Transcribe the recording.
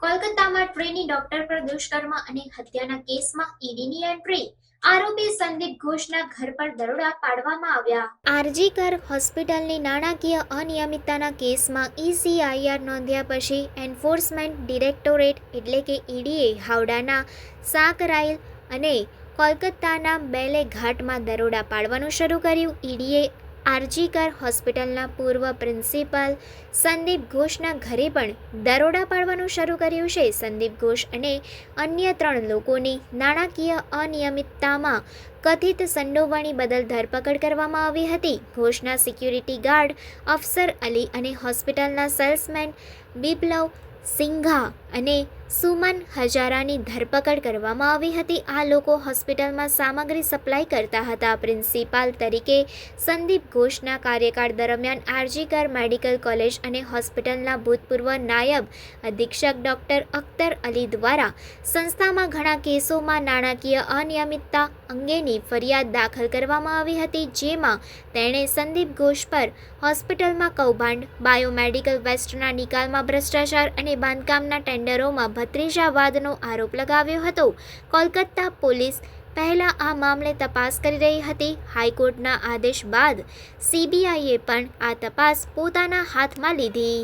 કોલકાતામાં trainee doctor પર દુષ્કર્મ અને હત્યાના કેસમાં ઈડીની એન્ટ્રી. આરોપી સંદીપ ઘોષના ઘર પર દરોડા પાડવામાં આવ્યા. આરજીકર હોસ્પિટલની નાણાકીય અનિયમિતતાના કેસમાં ECIR નોંધ્યા પછી એન્ફોર્સમેન્ટ ડિરેક્ટોરેટ એટલે કે ઈડીએ હાવડાના સાકરાઇલ અને કોલકાતાના બેલેઘાટમાં દરોડા પાડવાનું શરૂ કર્યું. ઈડીએ આરજીકર હોસ્પિટલના પૂર્વ પ્રિન્સિપાલ સંદીપ ઘોષના ઘરે પણ દરોડા પાડવાનું શરૂ કર્યું છે. સંદીપ ઘોષ અને અન્ય 3 લોકોની નાણાકીય અનિયમિતતામાં કથિત સંડોવણી બદલ ધરપકડ કરવામાં આવી હતી. ઘોષના સિક્યુરિટી ગાર્ડ અફસર અલી અને હોસ્પિટલના સેલ્સમેન બિપ્લવ સિંઘા અને સુમન હજારાની ધરપકડ કરવામાં આવી હતી. આ લોકો હોસ્પિટલમાં સામગ્રી સપ્લાય કરતા હતા. પ્રિન્સિપાલ તરીકે સંદીપ ઘોષના કાર્યકાળ દરમિયાન આરજીકર મેડિકલ કોલેજ અને હોસ્પિટલના ભૂતપૂર્વ નાયબ અધિક્ષક ડોક્ટર અખ્તર અલી દ્વારા સંસ્થામાં ઘણા કેસોમાં નાણાકીય અનિયમિતતા અંગેની ફરિયાદ દાખલ કરવામાં આવી હતી, જેમાં તેણે સંદીપ ઘોષ પર હોસ્પિટલમાં કૌભાંડ, બાયોમેડિકલ વેસ્ટના નિકાલમાં ભ્રષ્ટાચાર અને બાંધકામના ટેન્ડરોમાં ભત્રીજાવાદનો આરોપ લગાવ્યો હતો. કોલકાતા પોલીસ પહેલા આ મામલે તપાસ કરી રહી હતી. હાઈકોર્ટના આદેશ બાદ CBIએ પણ આ તપાસ પોતાના હાથમાં લીધી.